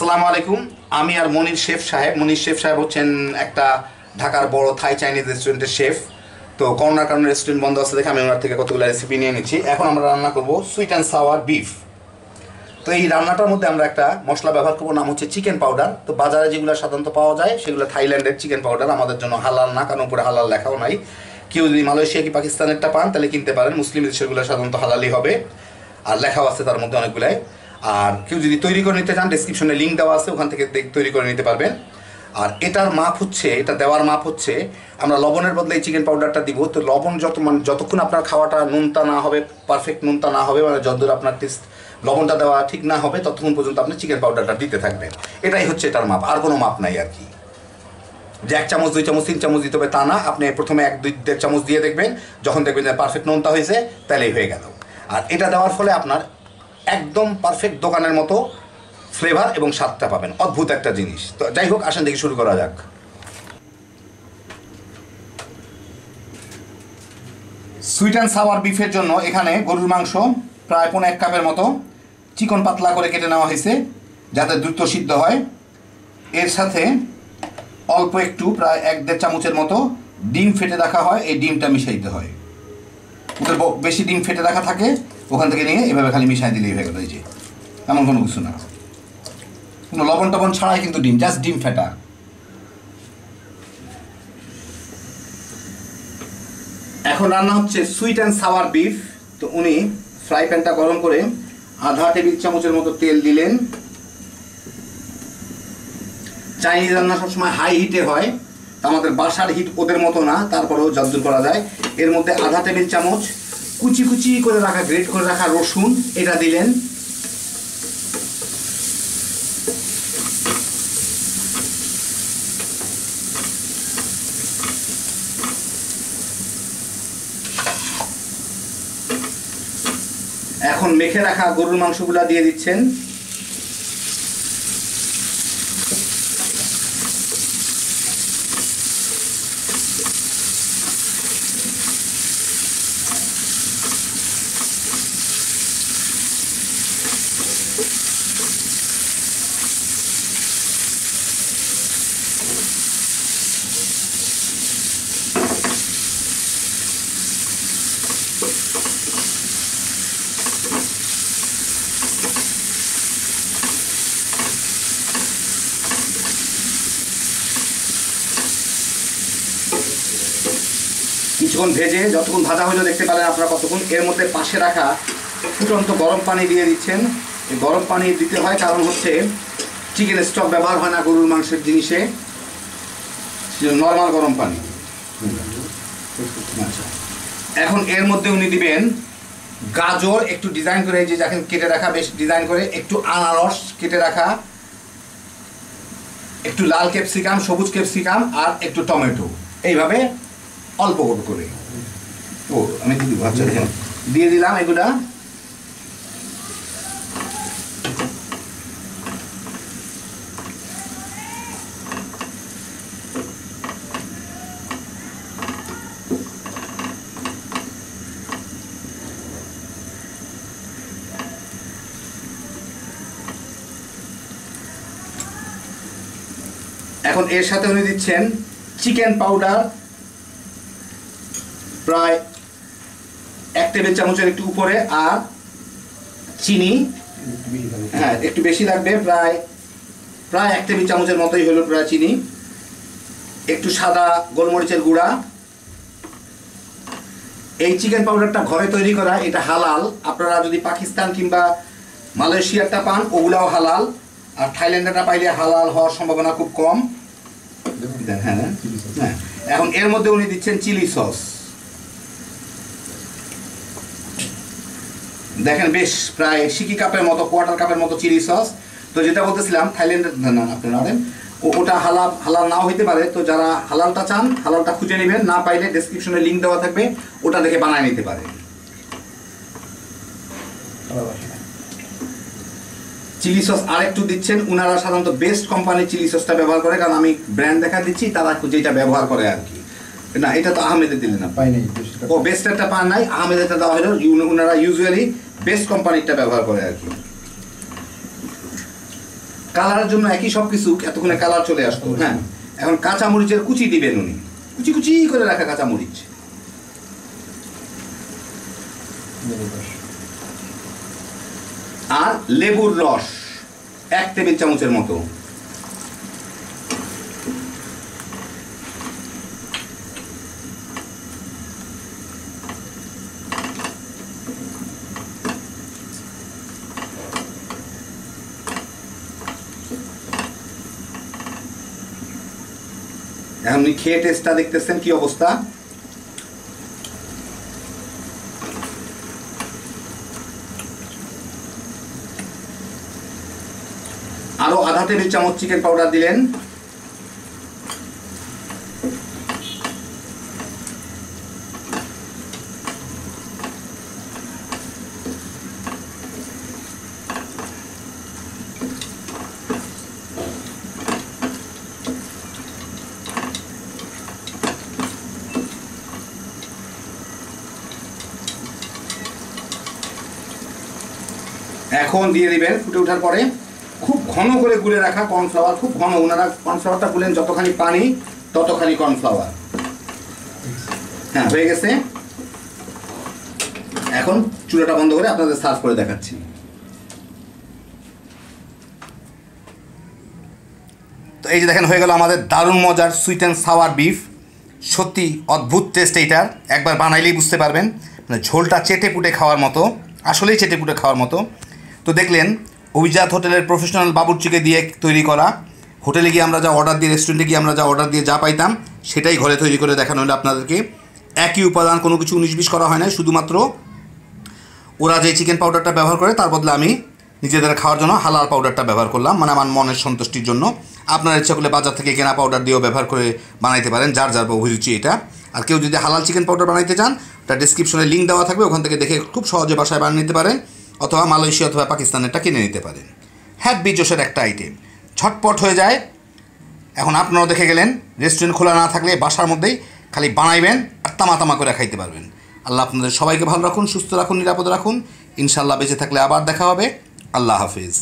আসসালামু আলাইকুম। আমি আর মনির শেফ সাহেব হচ্ছেন একটা ঢাকার বড় থাই চাইনিজ রেস্টুরেন্টের শেফ। তো করোনার কারণে রেস্টুরেন্ট বন্ধ আছে দেখে আমি ওনার থেকে কতগুলো রেসিপি নিয়ে নিচ্ছি। এখন আমরা রান্না করব সুইট অ্যান্ড সাওয়ার বিফ। তো এই রান্নাটার মধ্যে আমরা একটা মশলা ব্যবহার করবো, নাম হচ্ছে চিকেন পাউডার। তো বাজারে যেগুলো সাধারণত পাওয়া যায় সেগুলো থাইল্যান্ডের চিকেন পাউডার, আমাদের জন্য হালাল না, কারণ উপরে হালাল লেখাও নাই। কেউ যদি মালয়েশিয়া কি পাকিস্তানেরটা পান তাহলে কিনতে পারেন, মুসলিম দেশেরগুলো সাধারণত হালালই হবে, আর লেখাও আছে তার মধ্যে অনেকগুলাই। আর কেউ যদি তৈরি করে নিতে চান ডিসক্রিপশনে লিঙ্ক দেওয়া আছে, ওখান থেকে তৈরি করে নিতে পারবেন। আর এটার মাপ হচ্ছে, এটা দেওয়ার মাপ হচ্ছে, আমরা লবণের বদলে এই চিকেন পাউডারটা দিব। তো লবণ যতক্ষণ আপনার খাওয়াটা নুনতা না হবে, পারফেক্ট নুনতা না হবে, মানে যতদূর আপনার টেস্ট লবণটা দেওয়া ঠিক না হবে ততক্ষণ পর্যন্ত আপনি চিকেন পাউডারটা দিতে থাকবেন। এটাই হচ্ছে এটার মাপ, আর কোনো মাপ নাই আর কি। যে 1 চামচ 2 চামচ 3 চামচ দিতে হবে তা না, আপনি প্রথমে 1-2 চামচ দিয়ে দেখবেন, যখন দেখবেন যে পারফেক্ট নোনতা হয়েছে তাহলেই হয়ে গেল। আর এটা দেওয়ার ফলে আপনার একদম পারফেক্ট দোকানের মতো ফ্লেভার এবং স্বাদটা পাবেন, অদ্ভুত একটা জিনিস। তো যাই হোক, আসেন দেখি শুরু করা যাক। সুইট অ্যান্ড সাওয়ার বিফের জন্য এখানে গরুর মাংস প্রায় 1.5 কাপের মতো চিকন পাতলা করে কেটে নেওয়া হয়েছে যাতে দ্রুত সিদ্ধ হয়। এর সাথে অল্প একটু প্রায় 1-1.5 চামচের মতো ডিম ফেটে রাখা হয়, এই ডিমটা মিশাইতে হয়। ওদের বেশি ডিম ফেটে রাখা থাকে, ওখান থেকে নিয়ে এভাবে খালি মিশাই দিলেই হয়ে গেল। এই যে এমন কোনো কিছু না, কোনো লবণ টবণ ছাড়াই কিন্তু ডিম, জাস্ট ডিম ফেটা। এখন রান্না হচ্ছে সুইট অ্যান্ড সাওয়ার বিফ। তো উনি ফ্রাই প্যানটা গরম করে 1/2 টেবিল চামচের মতো তেল দিলেন। চাইনিজ রান্না সবসময় হাই হিটে হয়, আমাদের বাসার হিট ওদের মতো না, তারপরেও যতদূর করা যায়। এর মধ্যে 1/2 টেবিল চামচ কুচি কুচি করে রাখা, গ্রেট করে রাখা রসুন এটা দিলেন। এখন মেখে রাখা গরুর মাংসগুলা দিয়ে দিচ্ছেন। কিছুক্ষণ ভেজে যতক্ষণ ভাজা হইলো দেখতে পারেন আপনারা কতক্ষণ। এর মধ্যে পাশে রাখা ফুটন্ত গরম পানি দিয়ে দিচ্ছেন। এই গরম পানি দিতে হয় কারণ হচ্ছে চিকেন স্টক ব্যবহার হয় না গরুর মাংসের জিনিসে, নর্মাল গরম পানি। আচ্ছা, এখন এর মধ্যে উনি দিবেন গাজর একটু ডিজাইন করে, যে যাকে কেটে রাখা, বেশ ডিজাইন করে, একটু আনারস কেটে রাখা, একটু লাল ক্যাপসিকাম, সবুজ ক্যাপসিকাম, আর একটু টমেটো, এইভাবে অল্প করে। ও আমি দিয়ে দিব, আচ্ছা দিয়ে দিলাম এগুলা। এখন এর সাথে উনি দিচ্ছেন চিকেন পাউডার প্রায় 1 টেবিল চামচের একটু উপরে, আর চিনি, হ্যাঁ একটু বেশি লাগবে, প্রায় 1 টেবিল চামচের মতোই হলো প্রায় চিনি, একটু সাদা গোলমরিচের গুঁড়া। এই চিকেন পাউডারটা ঘরে তৈরি করা, এটা হালাল। আপনারা যদি পাকিস্তান কিংবা মালয়েশিয়ারটা পান ওগুলাও হালাল, আর থাইল্যান্ডেরটা পাইলে হালাল হওয়ার সম্ভাবনা খুব কম। হ্যাঁ হ্যাঁ, এখন এর মধ্যে উনি দিচ্ছেন চিলি সস। দেখেন বেশ প্রায় সিকি কাপের মতো, কোয়ার্টার কাপের মতো চিলি সস। তো যেটা বলতেছিলাম থাইল্যান্ডের না, আপনারা ওটা হালাল নাও হইতে পারে। তো যারা হালালটা চান হালালটা খুঁজে নেবেন, না পাইলে ডেসক্রিপশনে লিঙ্ক দেওয়া থাকবে, ওটা দেখে বানায় নিতে পারেন। চিলি সস আরেকটু দিচ্ছেন। ওনারা সাধারণত বেস্ট কোম্পানির চিলি সসটা ব্যবহার করে, কারণ আমি ব্র্যান্ড দেখা দিচ্ছি, তারা যেটা ব্যবহার করে আর কি। না, এটা তো আহমেদের দিলেন না, পাই নাই। ও বেস্টারটা পান নাই, আহমেদেরটা দেওয়া হলো। ওনারা ইউজুয়ালি বেস্ট কোম্পানিরটা ব্যবহার করে আর কি। কালারের জন্য একই সব কিছু এতক্ষণে কালার চলে আসতো। হ্যাঁ, এখন কাঁচামরিচের কুচি দিবেন উনি, কুচি কুচি করে রাখা কাঁচামরিচ, আর লেবুর রস 1 টেবিল চামচের মতো। এখন খেয়ে টেস্টটা দেখতেছেন কি অবস্থা। আরো আধা টেবিল চামচ চিকেন পাউডার দিলেন। এখন দিয়ে দিবেন ফুটে ওঠার পরে খুব ঘন করে গুলে রাখা কর্নফ্লাওয়ার, খুব ঘন। ওনারা কর্নফ্লাওয়ারটা গুলেন যতখানি পানি ততখানি কর্নফ্লাওয়ার। হ্যাঁ, হয়ে গেছে। এখন চুলাটা বন্ধ করে আপনাদের সার্ভ করে দেখাচ্ছি। তো এই যে দেখেন, হয়ে গেল আমাদের দারুণ মজার সুইট অ্যান্ড সাওয়ার বিফ। সত্যি অদ্ভুত টেস্ট এইটার, একবার বানাইলেই বুঝতে পারবেন। মানে ঝোলটা চেটে পুটে খাওয়ার মতো, আসলেই চেটে পুটে খাওয়ার মতো। তো দেখলেন অভিজাত হোটেলের প্রফেশনাল বাবুর্চিকে দিয়ে তৈরি করা। হোটেলে গিয়ে আমরা যা অর্ডার দিয়ে, রেস্টুরেন্টে গিয়ে আমরা যা অর্ডার দিয়ে যা পাইতাম সেটাই ঘরে তৈরি করে দেখানো হলো আপনাদেরকে। একই উপাদান, কোনো কিছু 19-20 করা হয় না। শুধুমাত্র ওরা যে চিকেন পাউডারটা ব্যবহার করে তার বদলে আমি নিজেদের খাওয়ার জন্য হালাল পাউডারটা ব্যবহার করলাম, মানে আমার মনের সন্তুষ্টির জন্য। আপনার ইচ্ছা করলে বাজার থেকে কেনা পাউডার দিয়েও ব্যবহার করে বানাইতে পারেন, যার যার অভিরুচি এটা। আর কেউ যদি হালাল চিকেন পাউডার বানাইতে চান, ওটা ডিসক্রিপশনে লিঙ্ক দেওয়া থাকবে, ওখান থেকে দেখে খুব সহজে বাসায় বানিয়ে নিতে পারেন, অথবা মালয়েশিয়া অথবা পাকিস্তানেরটা কিনে নিতে পারেন। হ্যাপি জোশের একটা আইটেম, ঝটপট হয়ে যায়। এখন আপনারাও দেখে গেলেন, রেস্টুরেন্ট খোলা না থাকলে বাসার মধ্যেই খালি বানাইবেন আর তামা তামা করে খাইতে পারবেন। আল্লাহ আপনাদের সবাইকে ভালো রাখুন, সুস্থ রাখুন, নিরাপদে রাখুন। ইনশাআল্লাহ বেঁচে থাকলে আবার দেখা হবে। আল্লাহ হাফিজ।